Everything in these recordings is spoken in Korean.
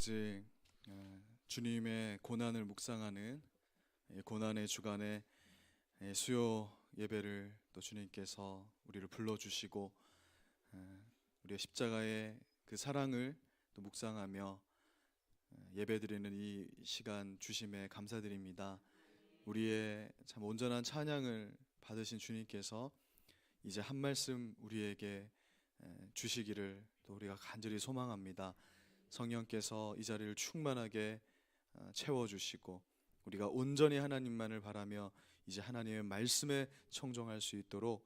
아버지, 주님의 고난을 묵상하는 고난의 주간에 수요 예배를 또 주님께서 우리를 불러주시고 우리의 십자가의 그 사랑을 또 묵상하며 예배드리는 이 시간 주심에 감사드립니다. 우리의 참 온전한 찬양을 받으신 주님께서 이제 한 말씀 우리에게 주시기를 또 우리가 간절히 소망합니다. 성령께서 이 자리를 충만하게 채워주시고 우리가 온전히 하나님만을 바라며 이제 하나님의 말씀에 청종할 수 있도록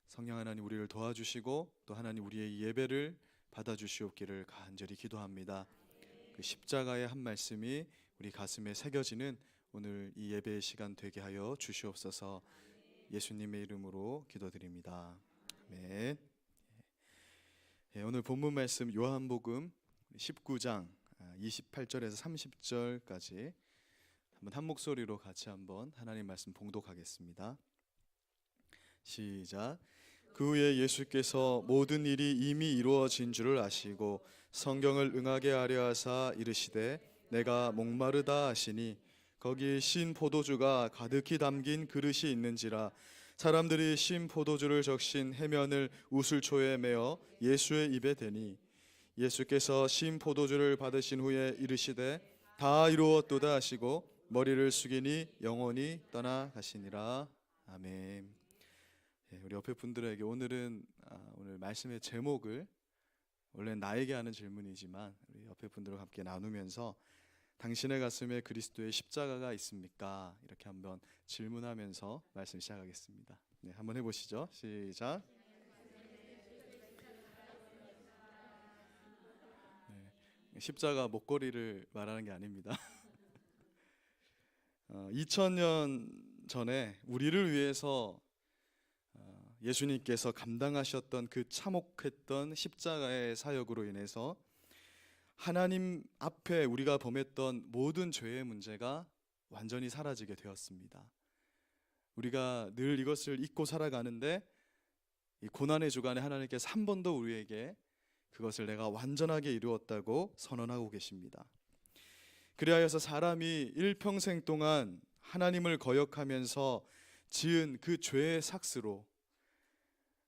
성령 하나님 우리를 도와주시고 또 하나님 우리의 예배를 받아주시옵기를 간절히 기도합니다. 그 십자가의 한 말씀이 우리 가슴에 새겨지는 오늘 이 예배의 시간 되게 하여 주시옵소서. 예수님의 이름으로 기도드립니다. 아멘. 오늘 본문 말씀 요한복음 19장 28절에서 30절까지 한번 한 목소리로 같이 한번 하나님 말씀 봉독하겠습니다. 시작. 그 후에 예수께서 모든 일이 이미 이루어진 줄을 아시고 성경을 응하게 하려 하사 이르시되 내가 목마르다 하시니 거기 신 포도주가 가득히 담긴 그릇이 있는지라 사람들이 신 포도주를 적신 해면을 우슬초에 메어 예수의 입에 대니 예수께서 신 포도주를 받으신 후에 이르시되 다 이루었도다 하시고 머리를 숙이니 영원히 떠나가시니라. 아멘. 우리 옆에 분들에게 오늘 말씀의 제목을 원래 나에게 하는 질문이지만 우리 옆에 분들과 함께 나누면서 당신의 가슴에 그리스도의 십자가가 있습니까? 이렇게 한번 질문하면서 말씀 시작하겠습니다. 네, 한번 해보시죠. 시작. 십자가 목걸이를 말하는 게 아닙니다. 2000년 전에 우리를 위해서 예수님께서 감당하셨던 그 참혹했던 십자가의 사역으로 인해서 하나님 앞에 우리가 범했던 모든 죄의 문제가 완전히 사라지게 되었습니다. 우리가 늘 이것을 잊고 살아가는데 이 고난의 주간에 하나님께서 한 번 더 우리에게 그것을 내가 완전하게 이루었다고 선언하고 계십니다. 그리하여서 사람이 일평생 동안 하나님을 거역하면서 지은 그 죄의 삭스로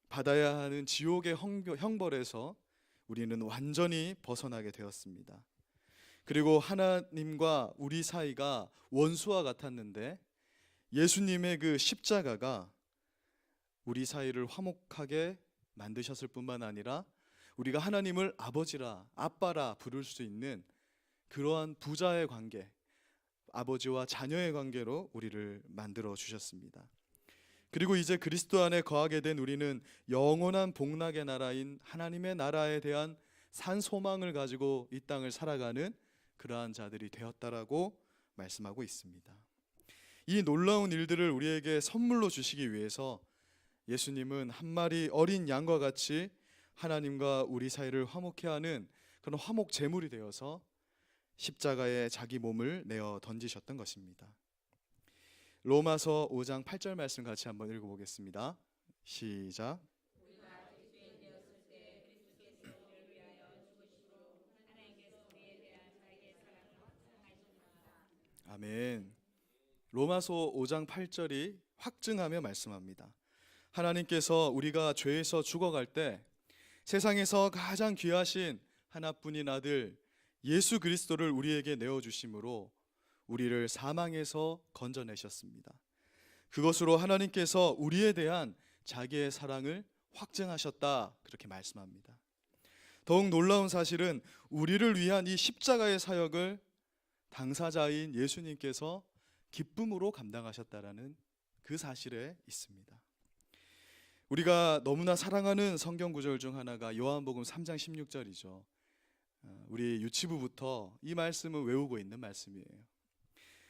받아야 하는 지옥의 형벌에서 우리는 완전히 벗어나게 되었습니다. 그리고 하나님과 우리 사이가 원수와 같았는데 예수님의 그 십자가가 우리 사이를 화목하게 만드셨을 뿐만 아니라 우리가 하나님을 아버지라 아빠라 부를 수 있는 그러한 부자의 관계, 아버지와 자녀의 관계로 우리를 만들어 주셨습니다. 그리고 이제 그리스도 안에 거하게 된 우리는 영원한 복락의 나라인 하나님의 나라에 대한 산 소망을 가지고 이 땅을 살아가는 그러한 자들이 되었다라고 말씀하고 있습니다. 이 놀라운 일들을 우리에게 선물로 주시기 위해서 예수님은 한 마리 어린 양과 같이 하나님과 우리 사이를 화목케 하는 그런 화목 제물이 되어서 십자가에 자기 몸을 내어 던지셨던 것입니다. 로마서 5장 8절 말씀 같이 한번 읽어보겠습니다. 시작. 아멘. 로마서 5장 8절이 확증하며 말씀합니다. 하나님께서 우리가 죄에서 죽어갈 때 세상에서 가장 귀하신 하나뿐인 아들 예수 그리스도를 우리에게 내어주심으로 우리를 사망에서 건져내셨습니다. 그것으로 하나님께서 우리에 대한 자기의 사랑을 확증하셨다, 그렇게 말씀합니다. 더욱 놀라운 사실은 우리를 위한 이 십자가의 사역을 당사자인 예수님께서 기쁨으로 감당하셨다라는 그 사실에 있습니다. 우리가 너무나 사랑하는 성경 구절 중 하나가 요한복음 3장 16절이죠. 우리 유치부부터 이 말씀을 외우고 있는 말씀이에요.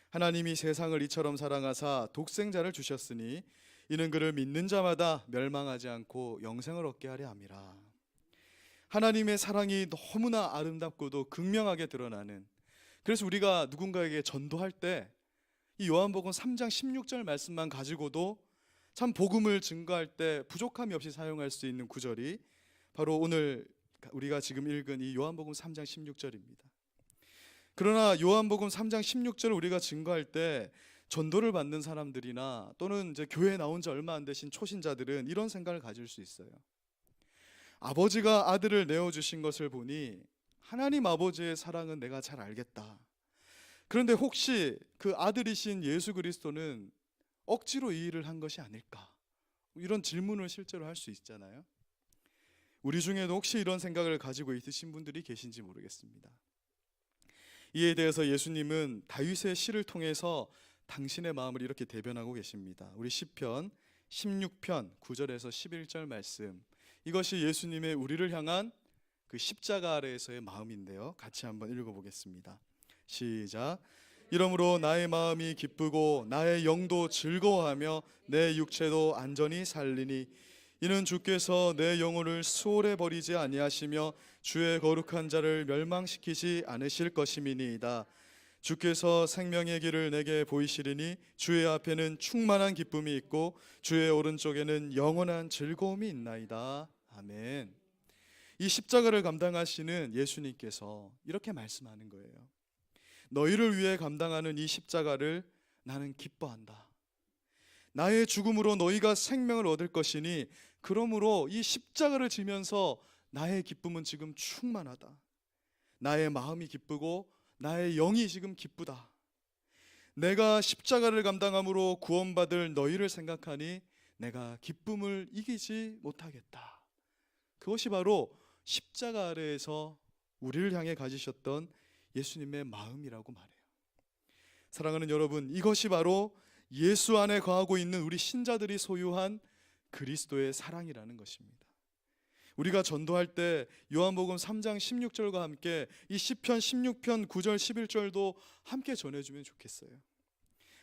하나님이 세상을 이처럼 사랑하사 독생자를 주셨으니 이는 그를 믿는 자마다 멸망하지 않고 영생을 얻게 하려 함이라. 하나님의 사랑이 너무나 아름답고도 극명하게 드러나는, 그래서 우리가 누군가에게 전도할 때 이 요한복음 3장 16절 말씀만 가지고도 참 복음을 증거할 때 부족함이 없이 사용할 수 있는 구절이 바로 오늘 우리가 지금 읽은 이 요한복음 3장 16절입니다. 그러나 요한복음 3장 16절을 우리가 증거할 때 전도를 받는 사람들이나 또는 이제 교회에 나온 지 얼마 안 되신 초신자들은 이런 생각을 가질 수 있어요. 아버지가 아들을 내어주신 것을 보니 하나님 아버지의 사랑은 내가 잘 알겠다. 그런데 혹시 그 아들이신 예수 그리스도는 억지로 이 일을 한 것이 아닐까? 이런 질문을 실제로 할 수 있잖아요. 우리 중에도 혹시 이런 생각을 가지고 있으신 분들이 계신지 모르겠습니다. 이에 대해서 예수님은 다윗의 시를 통해서 당신의 마음을 이렇게 대변하고 계십니다. 우리 시편 16편 9절에서 11절 말씀, 이것이 예수님의 우리를 향한 그 십자가 아래에서의 마음인데요, 같이 한번 읽어보겠습니다. 시작. 이러므로 나의 마음이 기쁘고 나의 영도 즐거워하며 내 육체도 안전히 살리니 이는 주께서 내 영혼을 수월해 버리지 아니하시며 주의 거룩한 자를 멸망시키지 않으실 것임이니이다. 주께서 생명의 길을 내게 보이시리니 주의 앞에는 충만한 기쁨이 있고 주의 오른쪽에는 영원한 즐거움이 있나이다. 아멘. 이 십자가를 감당하시는 예수님께서 이렇게 말씀하는 거예요. 너희를 위해 감당하는 이 십자가를 나는 기뻐한다. 나의 죽음으로 너희가 생명을 얻을 것이니 그러므로 이 십자가를 지면서 나의 기쁨은 지금 충만하다. 나의 마음이 기쁘고 나의 영이 지금 기쁘다. 내가 십자가를 감당함으로 구원받을 너희를 생각하니 내가 기쁨을 이기지 못하겠다. 그것이 바로 십자가 아래에서 우리를 향해 가지셨던 예수님의 마음이라고 말해요. 사랑하는 여러분, 이것이 바로 예수 안에 거하고 있는 우리 신자들이 소유한 그리스도의 사랑이라는 것입니다. 우리가 전도할 때 요한복음 3장 16절과 함께 이 시편 16편 9절 11절도 함께 전해주면 좋겠어요.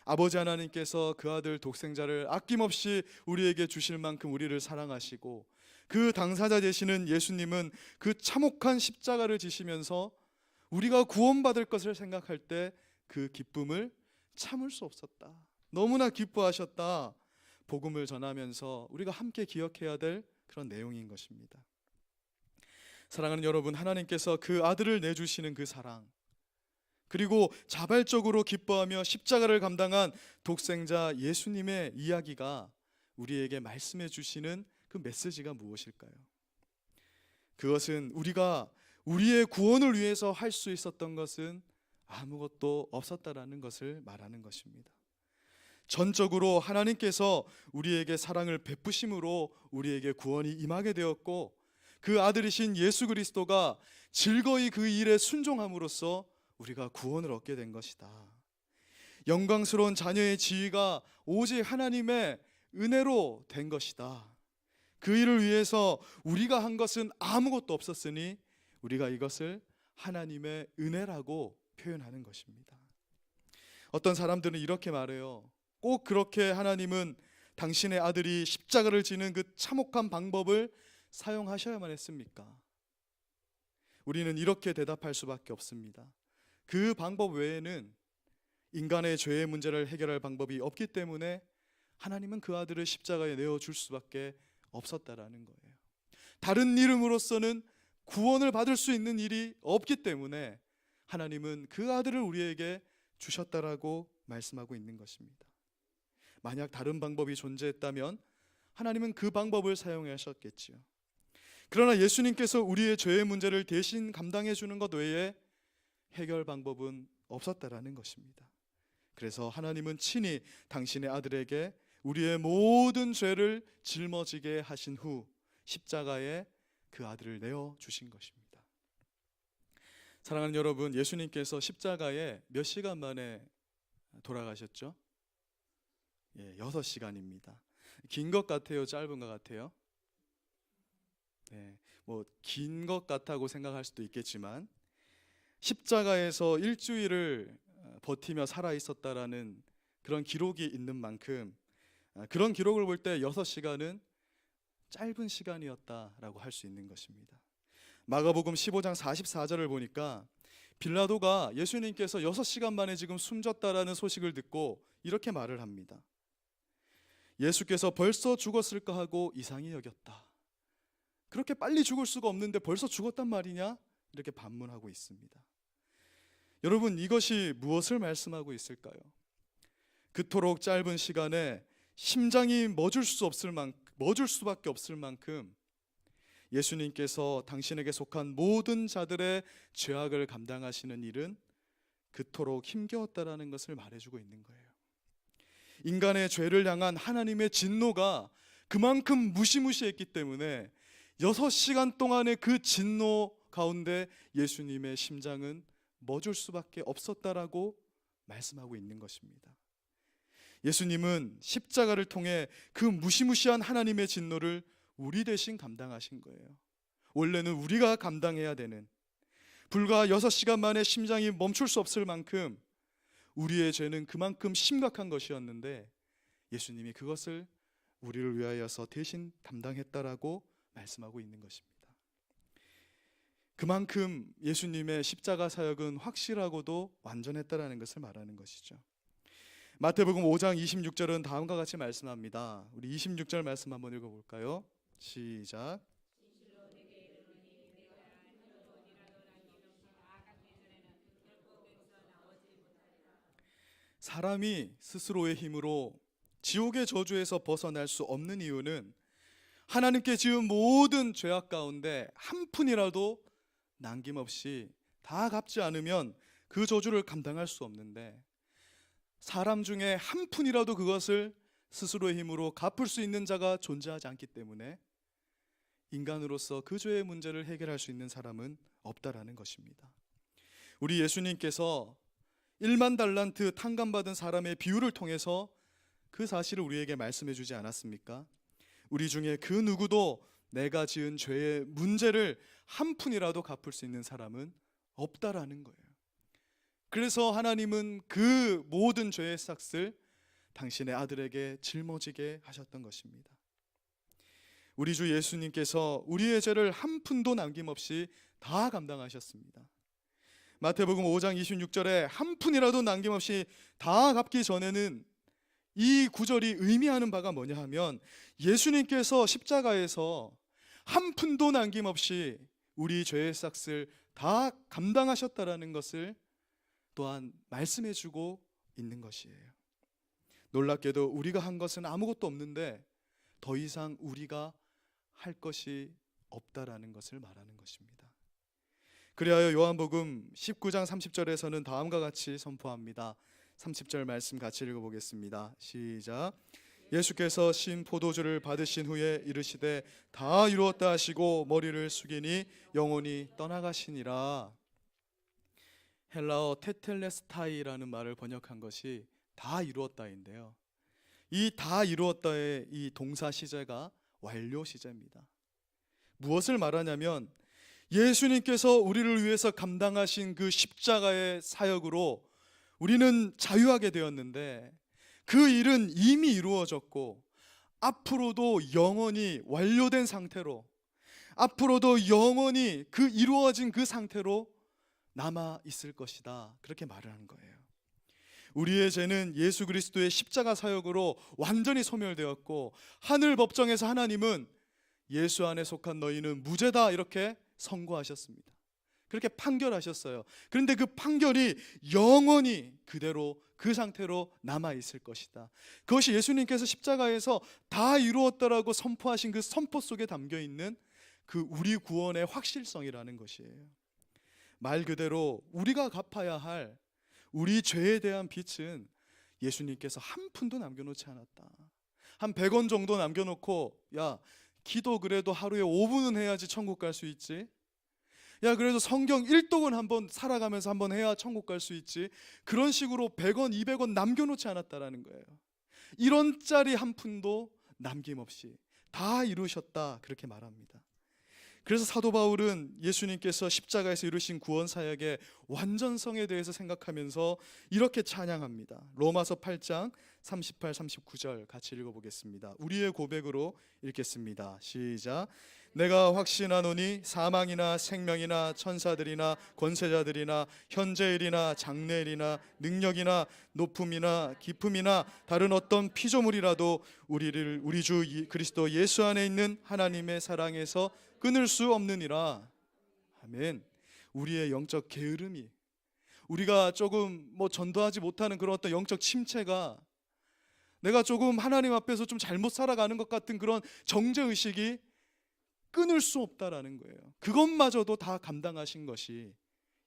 아버지 하나님께서 그 아들 독생자를 아낌없이 우리에게 주실 만큼 우리를 사랑하시고 그 당사자 되시는 예수님은 그 참혹한 십자가를 지시면서 우리가 구원받을 것을 생각할 때 그 기쁨을 참을 수 없었다. 너무나 기뻐하셨다. 복음을 전하면서 우리가 함께 기억해야 될 그런 내용인 것입니다. 사랑하는 여러분, 하나님께서 그 아들을 내주시는 그 사랑, 그리고 자발적으로 기뻐하며 십자가를 감당한 독생자 예수님의 이야기가 우리에게 말씀해 주시는 그 메시지가 무엇일까요? 그것은 우리가 우리의 구원을 위해서 할 수 있었던 것은 아무것도 없었다라는 것을 말하는 것입니다. 전적으로 하나님께서 우리에게 사랑을 베푸심으로 우리에게 구원이 임하게 되었고 그 아들이신 예수 그리스도가 즐거이 그 일에 순종함으로써 우리가 구원을 얻게 된 것이다. 영광스러운 자녀의 지위가 오직 하나님의 은혜로 된 것이다. 그 일을 위해서 우리가 한 것은 아무것도 없었으니 우리가 이것을 하나님의 은혜라고 표현하는 것입니다. 어떤 사람들은 이렇게 말해요. 꼭 그렇게 하나님은 당신의 아들이 십자가를 지는 그 참혹한 방법을 사용하셔야만 했습니까? 우리는 이렇게 대답할 수밖에 없습니다. 그 방법 외에는 인간의 죄의 문제를 해결할 방법이 없기 때문에 하나님은 그 아들을 십자가에 내어줄 수밖에 없었다라는 거예요. 다른 이름으로서는 구원을 받을 수 있는 일이 없기 때문에 하나님은 그 아들을 우리에게 주셨다라고 말씀하고 있는 것입니다. 만약 다른 방법이 존재했다면 하나님은 그 방법을 사용하셨겠지요. 그러나 예수님께서 우리의 죄의 문제를 대신 감당해 주는 것 외에 해결 방법은 없었다라는 것입니다. 그래서 하나님은 친히 당신의 아들에게 우리의 모든 죄를 짊어지게 하신 후 십자가에 그 아들을 내어 주신 것입니다. 사랑하는 여러분, 예수님께서 십자가에 몇 시간 만에 돌아가셨죠? 6시간입니다. 긴 것 같아요? 짧은 것 같아요? 긴 것 같다고 생각할 수도 있겠지만 십자가에서 일주일을 버티며 살아 있었다라는 그런 기록이 있는 만큼 그런 기록을 볼 때 6시간은 짧은 시간이었다라고 할 수 있는 것입니다. 마가복음 15장 44절을 보니까 빌라도가 예수님께서 6시간 만에 지금 숨졌다라는 소식을 듣고 이렇게 말을 합니다. 예수께서 벌써 죽었을까 하고 이상히 여겼다. 그렇게 빨리 죽을 수가 없는데 벌써 죽었단 말이냐? 이렇게 반문하고 있습니다. 여러분, 이것이 무엇을 말씀하고 있을까요? 그토록 짧은 시간에 심장이 멎을 수밖에 없을 만큼 예수님께서 당신에게 속한 모든 자들의 죄악을 감당하시는 일은 그토록 힘겨웠다라는 것을 말해주고 있는 거예요. 인간의 죄를 향한 하나님의 진노가 그만큼 무시무시했기 때문에 6시간 동안의 그 진노 가운데 예수님의 심장은 멎을 수밖에 없었다라고 말씀하고 있는 것입니다. 예수님은 십자가를 통해 그 무시무시한 하나님의 진노를 우리 대신 감당하신 거예요. 원래는 우리가 감당해야 되는, 불과 6시간 만에 심장이 멈출 수 없을 만큼 우리의 죄는 그만큼 심각한 것이었는데 예수님이 그것을 우리를 위하여서 대신 담당했다라고 말씀하고 있는 것입니다. 그만큼 예수님의 십자가 사역은 확실하고도 완전했다라는 것을 말하는 것이죠. 마태복음 5장 26절은 다음과 같이 말씀합니다. 우리 26절 말씀 한번 읽어볼까요? 시작. 사람이 스스로의 힘으로 지옥의 저주에서 벗어날 수 없는 이유는 하나님께 지은 모든 죄악 가운데 한 푼이라도 남김없이 다 갚지 않으면 그 저주를 감당할 수 없는데, 사람 중에 한 푼이라도 그것을 스스로의 힘으로 갚을 수 있는 자가 존재하지 않기 때문에 인간으로서 그 죄의 문제를 해결할 수 있는 사람은 없다라는 것입니다. 우리 예수님께서 1만 달란트 탕감받은 사람의 비유를 통해서 그 사실을 우리에게 말씀해 주지 않았습니까? 우리 중에 그 누구도 내가 지은 죄의 문제를 한 푼이라도 갚을 수 있는 사람은 없다라는 거예요. 그래서 하나님은 그 모든 죄의 삭을 당신의 아들에게 짊어지게 하셨던 것입니다. 우리 주 예수님께서 우리의 죄를 한 푼도 남김없이 다 감당하셨습니다. 마태복음 5장 26절에 한 푼이라도 남김없이 다 갚기 전에는 이 구절이 의미하는 바가 뭐냐 하면, 예수님께서 십자가에서 한 푼도 남김없이 우리 죄의 삭을 다 감당하셨다라는 것을 또한 말씀해 주고 있는 것이에요. 놀랍게도 우리가 한 것은 아무것도 없는데 더 이상 우리가 할 것이 없다라는 것을 말하는 것입니다. 그리하여 요한복음 19장 30절에서는 다음과 같이 선포합니다. 30절 말씀 같이 읽어보겠습니다. 시작. 예수께서 신 포도주를 받으신 후에 이르시되 다 이루었다 하시고 머리를 숙이니 영혼이 떠나가시니라. 헬라어 테텔레스타이라는 말을 번역한 것이 다 이루었다인데요, 이 다 이루었다의 이 동사 시제가 완료 시제입니다. 무엇을 말하냐면, 예수님께서 우리를 위해서 감당하신 그 십자가의 사역으로 우리는 자유하게 되었는데, 그 일은 이미 이루어졌고 앞으로도 영원히 완료된 상태로, 앞으로도 영원히 그 이루어진 그 상태로 남아 있을 것이다, 그렇게 말을 하는 거예요. 우리의 죄는 예수 그리스도의 십자가 사역으로 완전히 소멸되었고, 하늘 법정에서 하나님은 예수 안에 속한 너희는 무죄다 이렇게 선고하셨습니다. 그렇게 판결하셨어요. 그런데 그 판결이 영원히 그대로 그 상태로 남아 있을 것이다. 그것이 예수님께서 십자가에서 다 이루었다라고 선포하신 그 선포 속에 담겨 있는 그 우리 구원의 확실성이라는 것이에요. 말 그대로 우리가 갚아야 할 우리 죄에 대한 빚은 예수님께서 한 푼도 남겨놓지 않았다. 한 100원 정도 남겨놓고, 야, 기도 그래도 하루에 5분은 해야지 천국 갈 수 있지. 야, 그래도 성경 1독은 한번 살아가면서 한번 해야 천국 갈 수 있지. 그런 식으로 100원, 200원 남겨놓지 않았다라는 거예요. 1원짜리 한 푼도 남김없이 다 이루셨다, 그렇게 말합니다. 그래서 사도 바울은 예수님께서 십자가에서 이루신 구원 사역의 완전성에 대해서 생각하면서 이렇게 찬양합니다. 로마서 8장 38, 39절 같이 읽어보겠습니다. 우리의 고백으로 읽겠습니다. 시작. 내가 확신하노니 사망이나 생명이나 천사들이나 권세자들이나 현재일이나 장래일이나 능력이나 높음이나 깊음이나 다른 어떤 피조물이라도 우리를 우리 주 그리스도 예수 안에 있는 하나님의 사랑에서 끊을 수 없느니라. 아멘. 우리의 영적 게으름이, 우리가 조금 전도하지 못하는 그런 어떤 영적 침체가, 내가 조금 하나님 앞에서 좀 잘못 살아가는 것 같은 그런 정죄의식이 끊을 수 없다라는 거예요. 그것마저도 다 감당하신 것이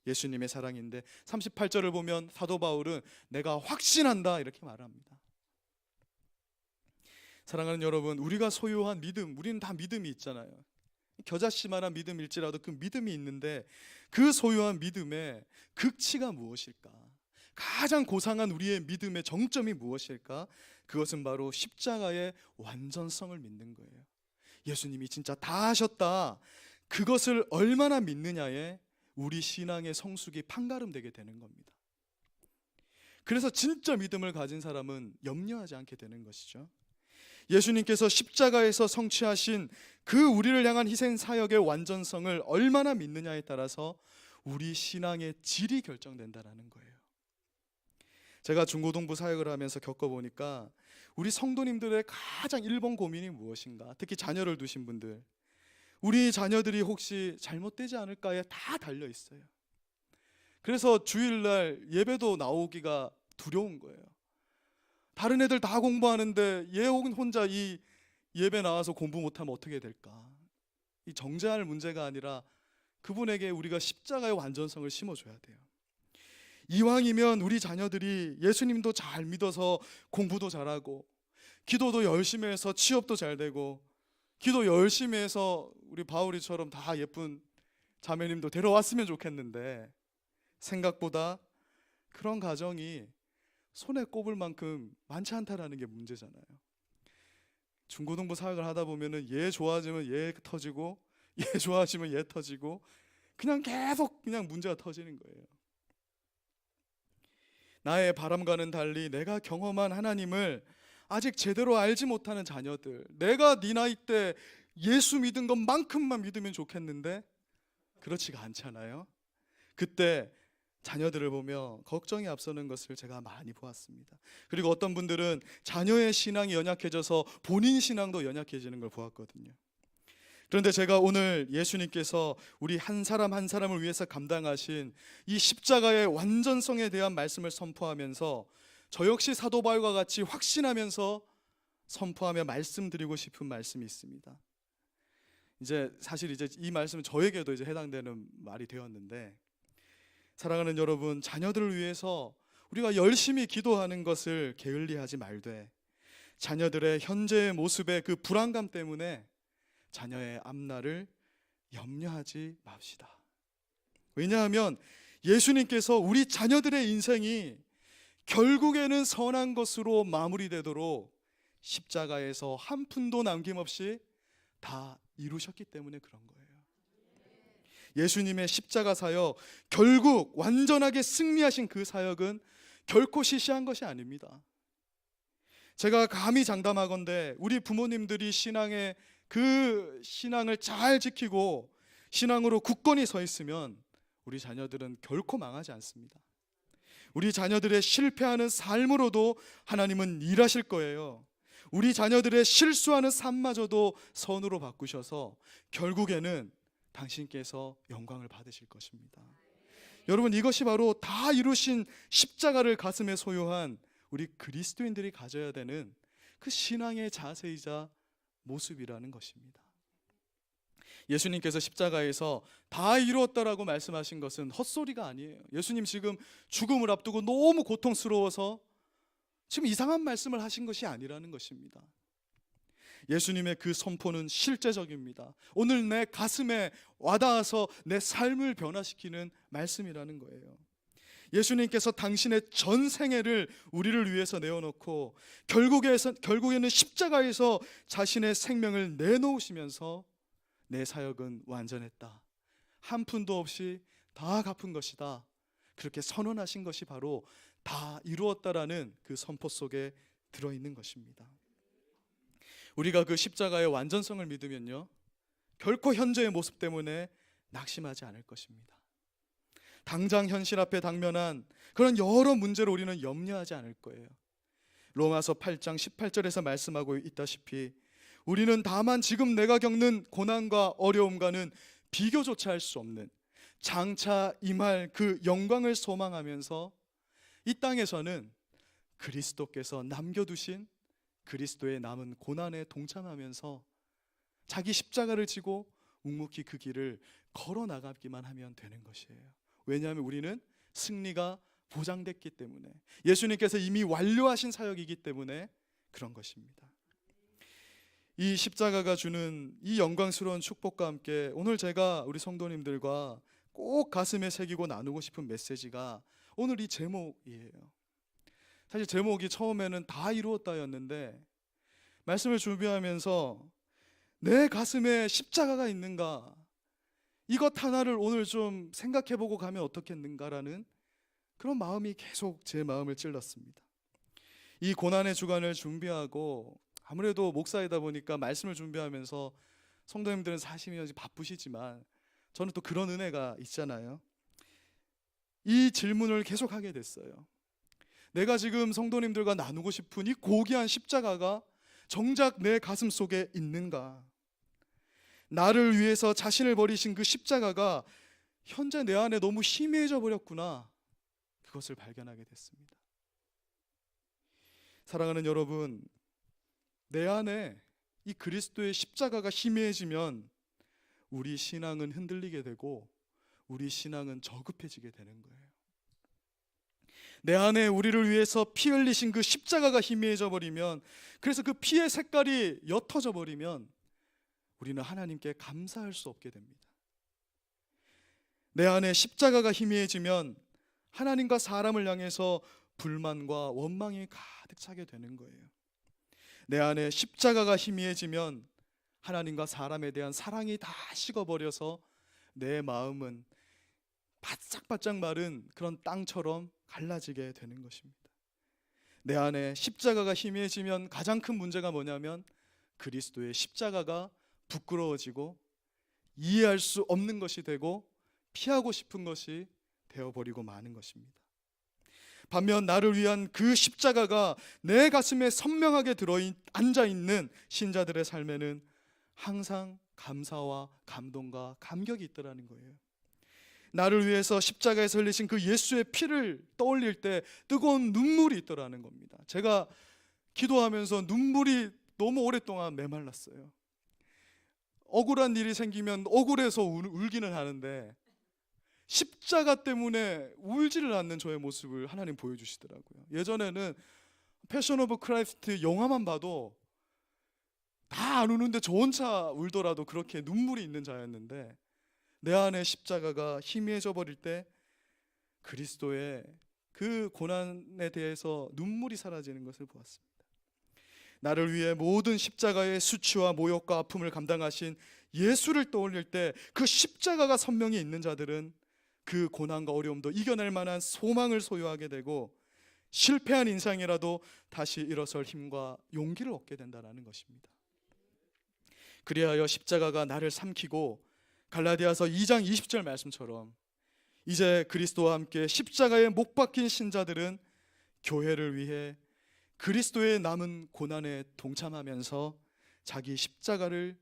예수님의 사랑인데, 38절을 보면 사도 바울은 내가 확신한다 이렇게 말합니다. 사랑하는 여러분, 우리가 소유한 믿음, 우리는 다 믿음이 있잖아요. 겨자씨만한 믿음일지라도 그 믿음이 있는데, 그 소유한 믿음의 극치가 무엇일까? 가장 고상한 우리의 믿음의 정점이 무엇일까? 그것은 바로 십자가의 완전성을 믿는 거예요. 예수님이 진짜 다 하셨다, 그것을 얼마나 믿느냐에 우리 신앙의 성숙이 판가름되게 되는 겁니다. 그래서 진짜 믿음을 가진 사람은 염려하지 않게 되는 것이죠. 예수님께서 십자가에서 성취하신 그 우리를 향한 희생 사역의 완전성을 얼마나 믿느냐에 따라서 우리 신앙의 질이 결정된다는 거예요. 제가 중고등부 사역을 하면서 겪어보니까 우리 성도님들의 가장 1번 고민이 무엇인가? 특히 자녀를 두신 분들, 우리 자녀들이 혹시 잘못되지 않을까에 다 달려 있어요. 그래서 주일날 예배도 나오기가 두려운 거예요. 다른 애들 다 공부하는데 얘 혼자 이 예배 나와서 공부 못하면 어떻게 될까? 이 정죄할 문제가 아니라 그분에게 우리가 십자가의 완전성을 심어줘야 돼요. 이왕이면 우리 자녀들이 예수님도 잘 믿어서 공부도 잘하고, 기도도 열심히 해서 취업도 잘 되고, 기도 열심히 해서 우리 바울이처럼 다 예쁜 자매님도 데려왔으면 좋겠는데, 생각보다 그런 가정이 손에 꼽을 만큼 많지 않다라는 게 문제잖아요. 중고등부 사역을 하다 보면은 얘 좋아지면 얘 터지고, 얘 좋아지면 얘 터지고, 그냥 계속 그냥 문제가 터지는 거예요. 나의 바람과는 달리 내가 경험한 하나님을 아직 제대로 알지 못하는 자녀들, 내가 네 나이 때 예수 믿은 것만큼만 믿으면 좋겠는데 그렇지가 않잖아요. 그때 자녀들을 보며 걱정이 앞서는 것을 제가 많이 보았습니다. 그리고 어떤 분들은 자녀의 신앙이 연약해져서 본인 신앙도 연약해지는 걸 보았거든요. 그런데 제가 오늘 예수님께서 우리 한 사람 한 사람을 위해서 감당하신 이 십자가의 완전성에 대한 말씀을 선포하면서 저 역시 사도 바울과 같이 확신하면서 선포하며 말씀드리고 싶은 말씀이 있습니다. 사실 이 말씀은 저에게도 해당되는 말이 되었는데, 사랑하는 여러분, 자녀들을 위해서 우리가 열심히 기도하는 것을 게을리하지 말되, 자녀들의 현재의 모습의 그 불안감 때문에 자녀의 앞날을 염려하지 맙시다. 왜냐하면 예수님께서 우리 자녀들의 인생이 결국에는 선한 것으로 마무리되도록 십자가에서 한 푼도 남김없이 다 이루셨기 때문에 그런 거예요. 예수님의 십자가 사역, 결국 완전하게 승리하신 그 사역은 결코 시시한 것이 아닙니다. 제가 감히 장담하건대 우리 부모님들이 그 신앙을 잘 지키고 신앙으로 굳건히 서 있으면 우리 자녀들은 결코 망하지 않습니다. 우리 자녀들의 실패하는 삶으로도 하나님은 일하실 거예요. 우리 자녀들의 실수하는 삶마저도 선으로 바꾸셔서 결국에는 당신께서 영광을 받으실 것입니다. 여러분, 이것이 바로 다 이루신 십자가를 가슴에 소유한 우리 그리스도인들이 가져야 되는 그 신앙의 자세이자 모습이라는 것입니다. 예수님께서 십자가에서 다 이루었다라고 말씀하신 것은 헛소리가 아니에요. 예수님 지금 죽음을 앞두고 너무 고통스러워서 지금 이상한 말씀을 하신 것이 아니라는 것입니다. 예수님의 그 선포는 실제적입니다. 오늘 내 가슴에 와닿아서 내 삶을 변화시키는 말씀이라는 거예요. 예수님께서 당신의 전 생애를 우리를 위해서 내어놓고 결국에는 십자가에서 자신의 생명을 내놓으시면서 내 사역은 완전했다, 한 푼도 없이 다 갚은 것이다, 그렇게 선언하신 것이 바로 다 이루었다라는 그 선포 속에 들어있는 것입니다. 우리가 그 십자가의 완전성을 믿으면요, 결코 현재의 모습 때문에 낙심하지 않을 것입니다. 당장 현실 앞에 당면한 그런 여러 문제로 우리는 염려하지 않을 거예요. 로마서 8장 18절에서 말씀하고 있다시피 우리는 다만 지금 내가 겪는 고난과 어려움과는 비교조차 할 수 없는 장차 임할 그 영광을 소망하면서 이 땅에서는 그리스도께서 남겨두신 그리스도의 남은 고난에 동참하면서 자기 십자가를 지고 묵묵히 그 길을 걸어 나가기만 하면 되는 것이에요. 왜냐하면 우리는 승리가 보장됐기 때문에, 예수님께서 이미 완료하신 사역이기 때문에 그런 것입니다. 이 십자가가 주는 이 영광스러운 축복과 함께 오늘 제가 우리 성도님들과 꼭 가슴에 새기고 나누고 싶은 메시지가 오늘 이 제목이에요. 사실 제목이 처음에는 다 이루었다였는데, 말씀을 준비하면서 내 가슴에 십자가가 있는가, 이것 하나를 오늘 좀 생각해보고 가면 어떻겠는가라는 그런 마음이 계속 제 마음을 찔렀습니다. 이 고난의 주간을 준비하고, 아무래도 목사이다 보니까 말씀을 준비하면서 성도님들은 사심이 바쁘시지만 저는 또 그런 은혜가 있잖아요. 이 질문을 계속 하게 됐어요. 내가 지금 성도님들과 나누고 싶은 이 고귀한 십자가가 정작 내 가슴 속에 있는가? 나를 위해서 자신을 버리신 그 십자가가 현재 내 안에 너무 희미해져 버렸구나, 그것을 발견하게 됐습니다. 사랑하는 여러분, 내 안에 이 그리스도의 십자가가 희미해지면 우리 신앙은 흔들리게 되고 우리 신앙은 저급해지게 되는 거예요. 내 안에 우리를 위해서 피 흘리신 그 십자가가 희미해져 버리면, 그래서 그 피의 색깔이 옅어져 버리면 우리는 하나님께 감사할 수 없게 됩니다. 내 안에 십자가가 희미해지면 하나님과 사람을 향해서 불만과 원망이 가득 차게 되는 거예요. 내 안에 십자가가 희미해지면 하나님과 사람에 대한 사랑이 다 식어버려서 내 마음은 바짝바짝 마른 그런 땅처럼 갈라지게 되는 것입니다. 내 안에 십자가가 희미해지면 가장 큰 문제가 뭐냐면 그리스도의 십자가가 부끄러워지고 이해할 수 없는 것이 되고 피하고 싶은 것이 되어버리고 마는 것입니다. 반면 나를 위한 그 십자가가 내 가슴에 선명하게 앉아있는 신자들의 삶에는 항상 감사와 감동과 감격이 있더라는 거예요. 나를 위해서 십자가에서 흘리신 그 예수의 피를 떠올릴 때 뜨거운 눈물이 있더라는 겁니다. 제가 기도하면서 눈물이 너무 오랫동안 메말랐어요. 억울한 일이 생기면 억울해서 울기는 하는데 십자가 때문에 울지를 않는 저의 모습을 하나님 보여주시더라고요. 예전에는 패션 오브 크라이스트 영화만 봐도 다 안 우는데 저 혼자 울더라도 그렇게 눈물이 있는 자였는데, 내 안에 십자가가 희미해져 버릴 때 그리스도의 그 고난에 대해서 눈물이 사라지는 것을 보았습니다. 나를 위해 모든 십자가의 수치와 모욕과 아픔을 감당하신 예수를 떠올릴 때 그 십자가가 선명히 있는 자들은 그 고난과 어려움도 이겨낼 만한 소망을 소유하게 되고 실패한 인생이라도 다시 일어설 힘과 용기를 얻게 된다는 것입니다. 그리하여 십자가가 나를 삼키고 갈라디아서 2장 20절 말씀처럼 이제 그리스도와 함께 십자가에 못 박힌 신자들은 교회를 위해 그리스도의 남은 고난에 동참하면서 자기 십자가를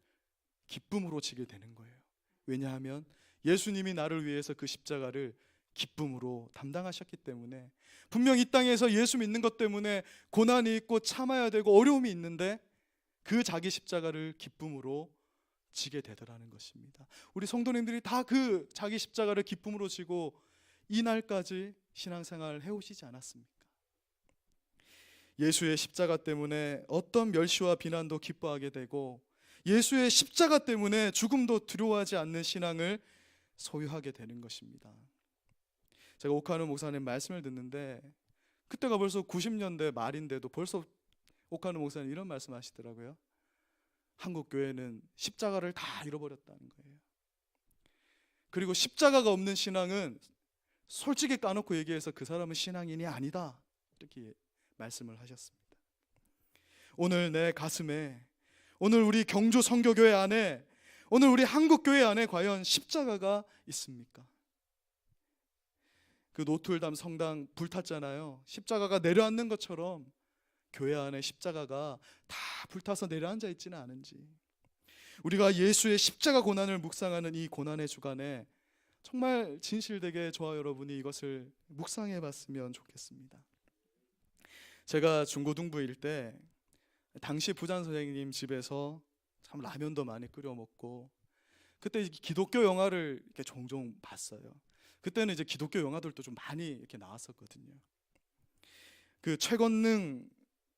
기쁨으로 지게 되는 거예요. 왜냐하면 예수님이 나를 위해서 그 십자가를 기쁨으로 담당하셨기 때문에, 분명 이 땅에서 예수 믿는 것 때문에 고난이 있고 참아야 되고 어려움이 있는데 그 자기 십자가를 기쁨으로 지게 되더라는 것입니다. 우리 성도님들이 다 그 자기 십자가를 기쁨으로 지고 이 날까지 신앙생활 해오시지 않았습니까? 예수의 십자가 때문에 어떤 멸시와 비난도 기뻐하게 되고 예수의 십자가 때문에 죽음도 두려워하지 않는 신앙을 소유하게 되는 것입니다. 제가 오카노 목사님 말씀을 듣는데 그때가 벌써 90년대 말인데도 벌써 오카노 목사님 이런 말씀 하시더라고요. 한국 교회는 십자가를 다 잃어버렸다는 거예요. 그리고 십자가가 없는 신앙은 솔직히 까놓고 얘기해서 그 사람은 신앙인이 아니다, 이렇게 말씀을 하셨습니다. 오늘 내 가슴에, 오늘 우리 경주 선교교회 안에, 오늘 우리 한국교회 안에 과연 십자가가 있습니까? 그 노틀담 성당 불탔잖아요. 십자가가 내려앉는 것처럼 교회 안에 십자가가 다 불타서 내려앉아 있지는 않은지, 우리가 예수의 십자가 고난을 묵상하는 이 고난의 주간에 정말 진실되게 저와 여러분이 이것을 묵상해 봤으면 좋겠습니다. 제가 중고등부일 때 당시 부장 선생님 집에서 참 라면도 많이 끓여 먹고, 그때 기독교 영화를 이렇게 종종 봤어요. 그때는 이제 기독교 영화들도 좀 많이 이렇게 나왔었거든요. 그 최건능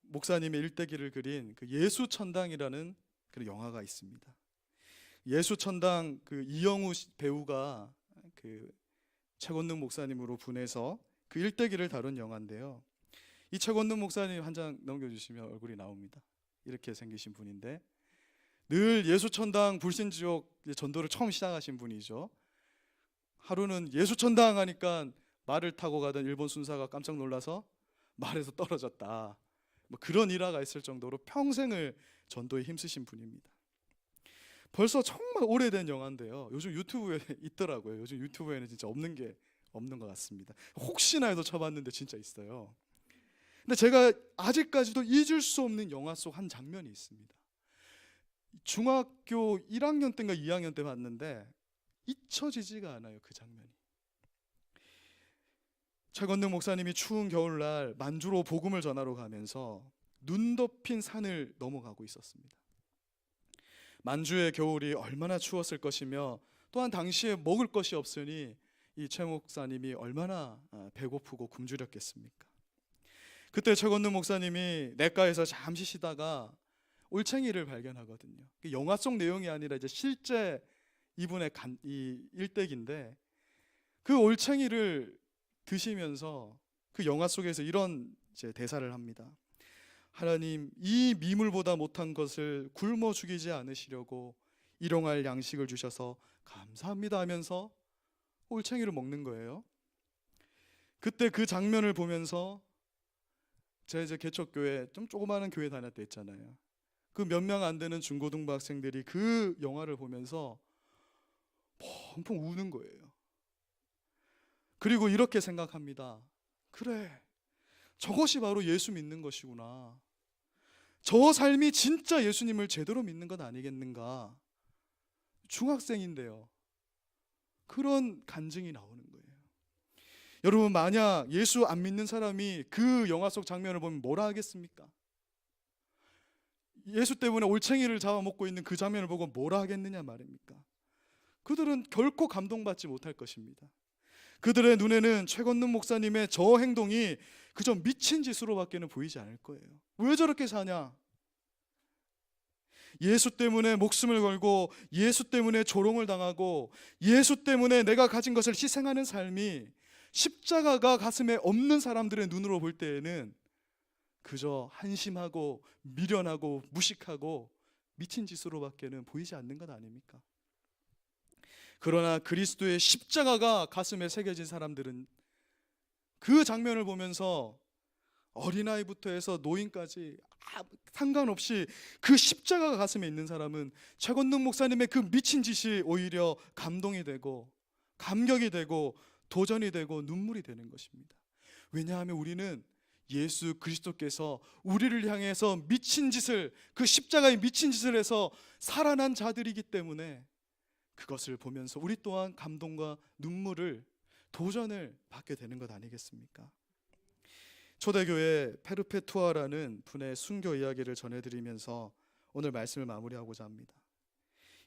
목사님의 일대기를 그린 그 예수천당이라는 그런 영화가 있습니다. 예수천당, 그 이영우 배우가 그 최건능 목사님으로 분해서 그 일대기를 다룬 영화인데요. 이 최건능 목사님 한 장 넘겨주시면 얼굴이 나옵니다. 이렇게 생기신 분인데 늘 예수천당 불신지옥 전도를 처음 시작하신 분이죠. 하루는 예수천당 하니까 말을 타고 가던 일본 순사가 깜짝 놀라서 말에서 떨어졌다, 뭐 그런 일화가 있을 정도로 평생을 전도에 힘쓰신 분입니다. 벌써 정말 오래된 영화인데요. 요즘 유튜브에 있더라고요. 요즘 유튜브에는 진짜 없는 게 없는 것 같습니다. 혹시나 해도 쳐봤는데 진짜 있어요. 근데 제가 아직까지도 잊을 수 없는 영화 속 한 장면이 있습니다. 중학교 1학년 때인가 2학년 때 봤는데 잊혀지지가 않아요. 그 장면이. 최건능 목사님이 추운 겨울날 만주로 복음을 전하러 가면서 눈 덮인 산을 넘어가고 있었습니다. 만주의 겨울이 얼마나 추웠을 것이며 또한 당시에 먹을 것이 없으니 이 최 목사님이 얼마나 배고프고 굶주렸겠습니까? 그때 최건능 목사님이 냇가에서 잠시 쉬다가 올챙이를 발견하거든요. 영화 속 내용이 아니라 이제 실제 이분의 이 일대기인데, 그 올챙이를 드시면서 그 영화 속에서 이런 이제 대사를 합니다. 하나님, 이 미물보다 못한 것을 굶어 죽이지 않으시려고 일용할 양식을 주셔서 감사합니다 하면서 올챙이를 먹는 거예요. 그때 그 장면을 보면서 제가 이제 개척교회 좀 조그마한 교회 다닐 때 있잖아요. 그 몇 명 안 되는 중고등부 학생들이 그 영화를 보면서 펑펑 우는 거예요. 그리고 이렇게 생각합니다. 그래, 저것이 바로 예수 믿는 것이구나. 저 삶이 진짜 예수님을 제대로 믿는 것 아니겠는가. 중학생인데요. 그런 간증이 나오는 거예요. 여러분, 만약 예수 안 믿는 사람이 그 영화 속 장면을 보면 뭐라 하겠습니까? 예수 때문에 올챙이를 잡아먹고 있는 그 장면을 보고 뭐라 하겠느냐 말입니까? 그들은 결코 감동받지 못할 것입니다. 그들의 눈에는 최건능 목사님의 저 행동이 그저 미친 짓으로밖에는 보이지 않을 거예요. 왜 저렇게 사냐? 예수 때문에 목숨을 걸고 예수 때문에 조롱을 당하고 예수 때문에 내가 가진 것을 희생하는 삶이 십자가가 가슴에 없는 사람들의 눈으로 볼 때에는 그저 한심하고 미련하고 무식하고 미친 짓으로밖에는 보이지 않는 것 아닙니까? 그러나 그리스도의 십자가가 가슴에 새겨진 사람들은 그 장면을 보면서 어린아이부터 해서 노인까지 상관없이 그 십자가가 가슴에 있는 사람은 최건능 목사님의 그 미친 짓이 오히려 감동이 되고 감격이 되고 도전이 되고 눈물이 되는 것입니다. 왜냐하면 우리는 예수 그리스도께서 우리를 향해서 미친 짓을, 그 십자가의 미친 짓을 해서 살아난 자들이기 때문에 그것을 보면서 우리 또한 감동과 눈물을, 도전을 받게 되는 것 아니겠습니까? 초대교회 페르페투아라는 분의 순교 이야기를 전해드리면서 오늘 말씀을 마무리하고자 합니다.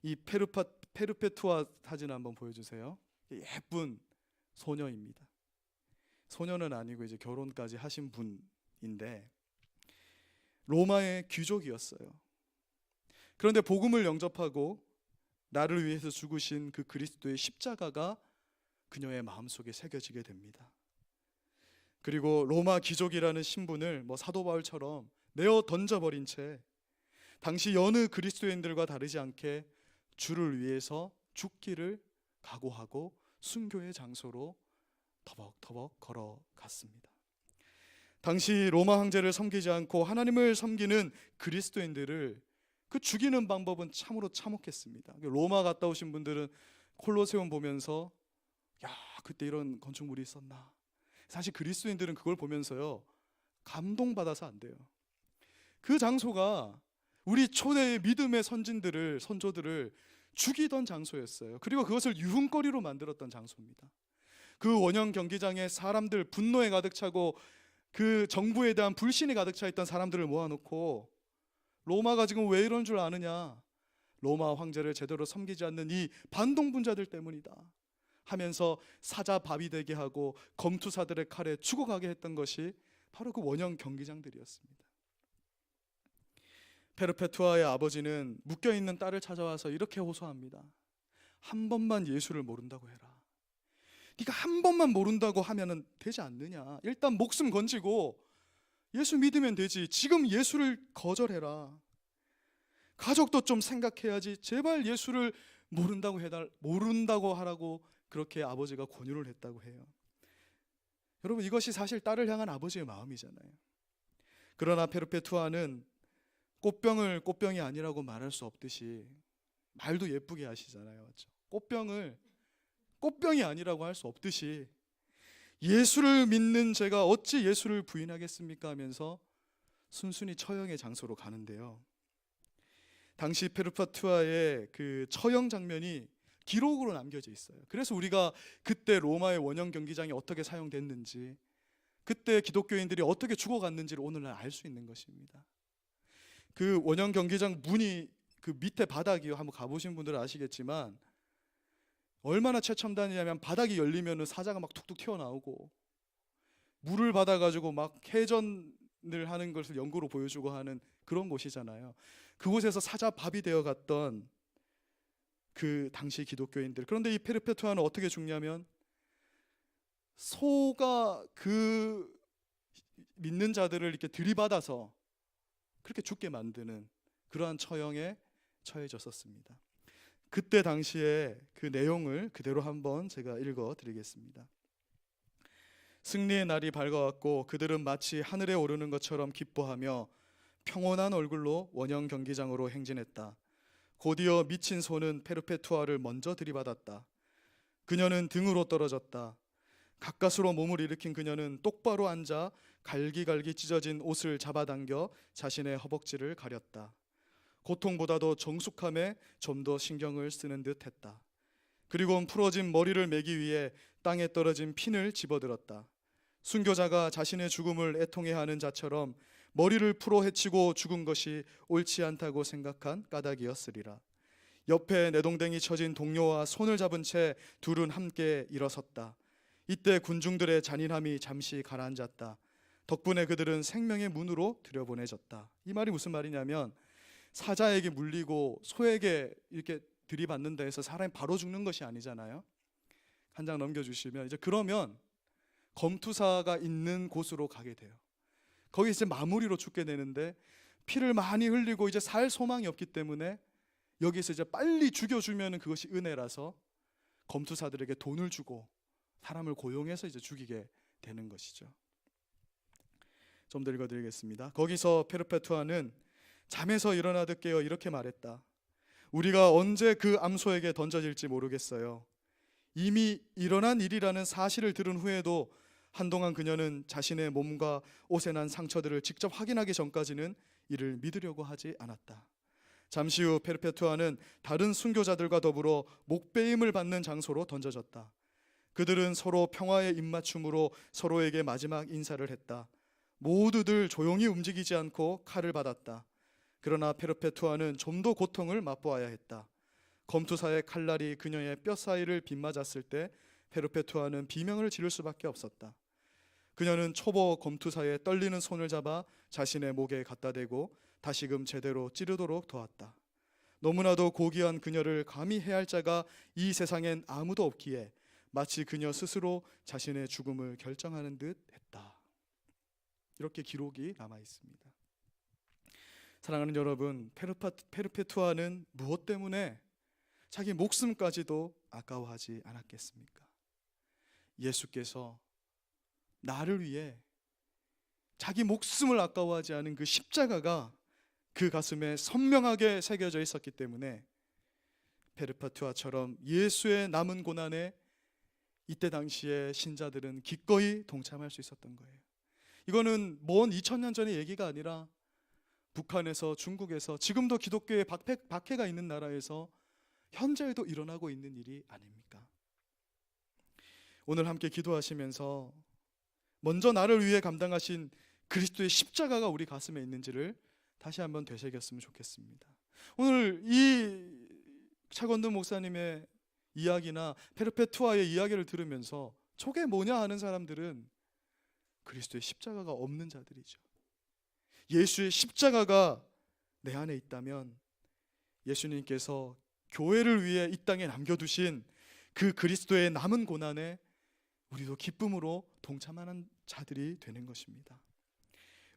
이 페르페투아 사진 한번 보여주세요. 예쁜 소녀입니다. 소녀는 아니고 이제 결혼까지 하신 분인데 로마의 귀족이었어요. 그런데 복음을 영접하고 나를 위해서 죽으신 그 그리스도의 십자가가 그녀의 마음속에 새겨지게 됩니다. 그리고 로마 귀족이라는 신분을 사도 바울처럼 내어 던져버린 채 당시 여느 그리스도인들과 다르지 않게 주를 위해서 죽기를 각오하고 순교의 장소로 터벅터벅 걸어갔습니다. 당시 로마 황제를 섬기지 않고 하나님을 섬기는 그리스도인들을 그 죽이는 방법은 참으로 참혹했습니다. 로마 갔다 오신 분들은 콜로세움 보면서 야, 그때 이런 건축물이 있었나. 사실 그리스도인들은 그걸 보면서요 감동받아서 안 돼요. 그 장소가 우리 초대의 믿음의 선조들을 죽이던 장소였어요. 그리고 그것을 유흥거리로 만들었던 장소입니다. 그 원형 경기장에 사람들 분노에 가득 차고 그 정부에 대한 불신이 가득 차 있던 사람들을 모아놓고 로마가 지금 왜 이런 줄 아느냐, 로마 황제를 제대로 섬기지 않는 이 반동분자들 때문이다 하면서 사자밥이 되게 하고 검투사들의 칼에 죽어가게 했던 것이 바로 그 원형 경기장들이었습니다. 페르페투아의 아버지는 묶여있는 딸을 찾아와서 이렇게 호소합니다. 한 번만 예수를 모른다고 해라. 네가 한 번만 모른다고 하면 되지 않느냐. 일단 목숨 건지고 예수 믿으면 되지. 지금 예수를 거절해라. 가족도 좀 생각해야지. 제발 예수를 모른다고 하라고 그렇게 아버지가 권유를 했다고 해요. 여러분, 이것이 사실 딸을 향한 아버지의 마음이잖아요. 그러나 페르페투아는 꽃병을 꽃병이 아니라고 말할 수 없듯이, 말도 예쁘게 하시잖아요, 맞죠? 꽃병을 꽃병이 아니라고 할 수 없듯이 예수를 믿는 제가 어찌 예수를 부인하겠습니까 하면서 순순히 처형의 장소로 가는데요. 당시 페르페투아의 그 처형 장면이 기록으로 남겨져 있어요. 그래서 우리가 그때 로마의 원형 경기장이 어떻게 사용됐는지, 그때 기독교인들이 어떻게 죽어갔는지를 오늘날 알 수 있는 것입니다. 그 원형 경기장 문이 그 밑에 바닥이요. 한번 가보신 분들은 아시겠지만 얼마나 최첨단이냐면 바닥이 열리면은 사자가 막 툭툭 튀어나오고 물을 받아가지고 막 해전을 하는 것을 연구로 보여주고 하는 그런 곳이잖아요. 그곳에서 사자밥이 되어갔던 그 당시 기독교인들. 그런데 이 페르페투아는 어떻게 죽냐면 소가 그 믿는 자들을 이렇게 들이받아서 그렇게 죽게 만드는 그러한 처형에 처해졌었습니다. 그때 당시에 그 내용을 그대로 한번 제가 읽어 드리겠습니다. 승리의 날이 밝아왔고 그들은 마치 하늘에 오르는 것처럼 기뻐하며 평온한 얼굴로 원형 경기장으로 행진했다. 곧이어 미친 소는 페르페투아를 먼저 들이받았다. 그녀는 등으로 떨어졌다. 가까스로 몸을 일으킨 그녀는 똑바로 앉아 갈기갈기 찢어진 옷을 잡아당겨 자신의 허벅지를 가렸다. 고통보다도 정숙함에 좀 더 신경을 쓰는 듯 했다. 그리고 풀어진 머리를 매기 위해 땅에 떨어진 핀을 집어들었다. 순교자가 자신의 죽음을 애통해하는 자처럼 머리를 풀어 헤치고 죽은 것이 옳지 않다고 생각한 까닭이었으리라. 옆에 내동댕이 쳐진 동료와 손을 잡은 채 둘은 함께 일어섰다. 이때 군중들의 잔인함이 잠시 가라앉았다. 덕분에 그들은 생명의 문으로 들여보내졌다. 이 말이 무슨 말이냐면 사자에게 물리고 소에게 이렇게 들이받는다 해서 사람이 바로 죽는 것이 아니잖아요. 한 장 넘겨주시면 이제 그러면 검투사가 있는 곳으로 가게 돼요. 거기 이제 마무리로 죽게 되는데 피를 많이 흘리고 이제 살 소망이 없기 때문에 여기서 이제 빨리 죽여주면 그것이 은혜라서 검투사들에게 돈을 주고 사람을 고용해서 이제 죽이게 되는 것이죠. 좀 더 읽어드리겠습니다. 거기서 페르페투아는 잠에서 일어나듯 깨어 이렇게 말했다. 우리가 언제 그 암소에게 던져질지 모르겠어요. 이미 일어난 일이라는 사실을 들은 후에도 한동안 그녀는 자신의 몸과 옷에 난 상처들을 직접 확인하기 전까지는 이를 믿으려고 하지 않았다. 잠시 후 페르페투아는 다른 순교자들과 더불어 목베임을 받는 장소로 던져졌다. 그들은 서로 평화의 입맞춤으로 서로에게 마지막 인사를 했다. 모두들 조용히 움직이지 않고 칼을 받았다. 그러나 페르페투아는 좀 더 고통을 맛보아야 했다. 검투사의 칼날이 그녀의 뼈 사이를 빗맞았을 때 페르페투아는 비명을 지를 수밖에 없었다. 그녀는 초보 검투사의 떨리는 손을 잡아 자신의 목에 갖다 대고 다시금 제대로 찌르도록 도왔다. 너무나도 고귀한 그녀를 감히 해할 자가 이 세상엔 아무도 없기에 마치 그녀 스스로 자신의 죽음을 결정하는 듯 했다. 이렇게 기록이 남아 있습니다. 사랑하는 여러분, 페르페투아는 무엇 때문에 자기 목숨까지도 아까워하지 않았겠습니까? 예수께서 나를 위해 자기 목숨을 아까워하지 않은 그 십자가가 그 가슴에 선명하게 새겨져 있었기 때문에 페르페투아처럼 예수의 남은 고난에 이때 당시에 신자들은 기꺼이 동참할 수 있었던 거예요. 이거는 먼 2000년 전의 얘기가 아니라 북한에서, 중국에서, 지금도 기독교의 박해가 있는 나라에서 현재에도 일어나고 있는 일이 아닙니까? 오늘 함께 기도하시면서 먼저 나를 위해 감당하신 그리스도의 십자가가 우리 가슴에 있는지를 다시 한번 되새겼으면 좋겠습니다. 오늘 이 차건도 목사님의 이야기나 페르페투아의 이야기를 들으면서 저게 뭐냐 하는 사람들은 그리스도의 십자가가 없는 자들이죠. 예수의 십자가가 내 안에 있다면 예수님께서 교회를 위해 이 땅에 남겨두신 그 그리스도의 남은 고난에 우리도 기쁨으로 동참하는 자들이 되는 것입니다.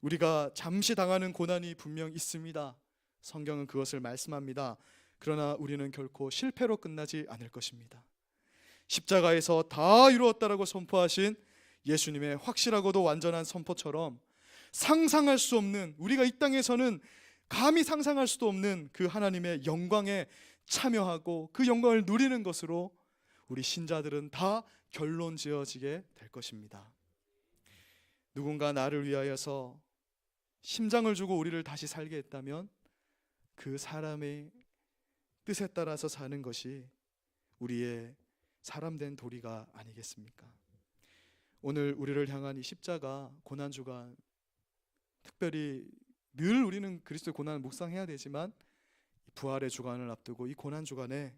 우리가 잠시 당하는 고난이 분명 있습니다. 성경은 그것을 말씀합니다. 그러나 우리는 결코 실패로 끝나지 않을 것입니다. 십자가에서 다 이루었다라고 선포하신 예수님의 확실하고도 완전한 선포처럼 상상할 수 없는, 우리가 이 땅에서는 감히 상상할 수도 없는 그 하나님의 영광에 참여하고 그 영광을 누리는 것으로 우리 신자들은 다 결론 지어지게 될 것입니다. 누군가 나를 위하여서 심장을 주고 우리를 다시 살게 했다면 그 사람의 뜻에 따라서 사는 것이 우리의 사람된 도리가 아니겠습니까? 오늘 우리를 향한 이 십자가 고난주간, 특별히 늘 우리는 그리스도의 고난을 묵상해야 되지만 부활의 주간을 앞두고 이 고난주간에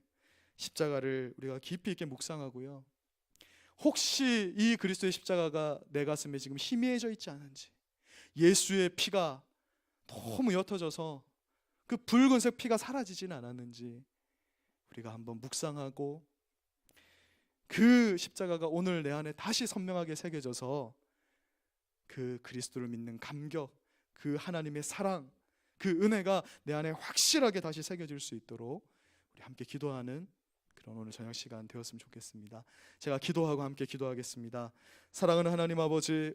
십자가를 우리가 깊이 있게 묵상하고요, 혹시 이 그리스도의 십자가가 내 가슴에 지금 희미해져 있지 않은지, 예수의 피가 너무 옅어져서 그 붉은색 피가 사라지진 않았는지 우리가 한번 묵상하고 그 십자가가 오늘 내 안에 다시 선명하게 새겨져서 그 그리스도를 믿는 감격, 그 하나님의 사랑, 그 은혜가 내 안에 확실하게 다시 새겨질 수 있도록 우리 함께 기도하는 그런 오늘 저녁 시간 되었으면 좋겠습니다. 제가 기도하고 함께 기도하겠습니다. 사랑하는 하나님 아버지,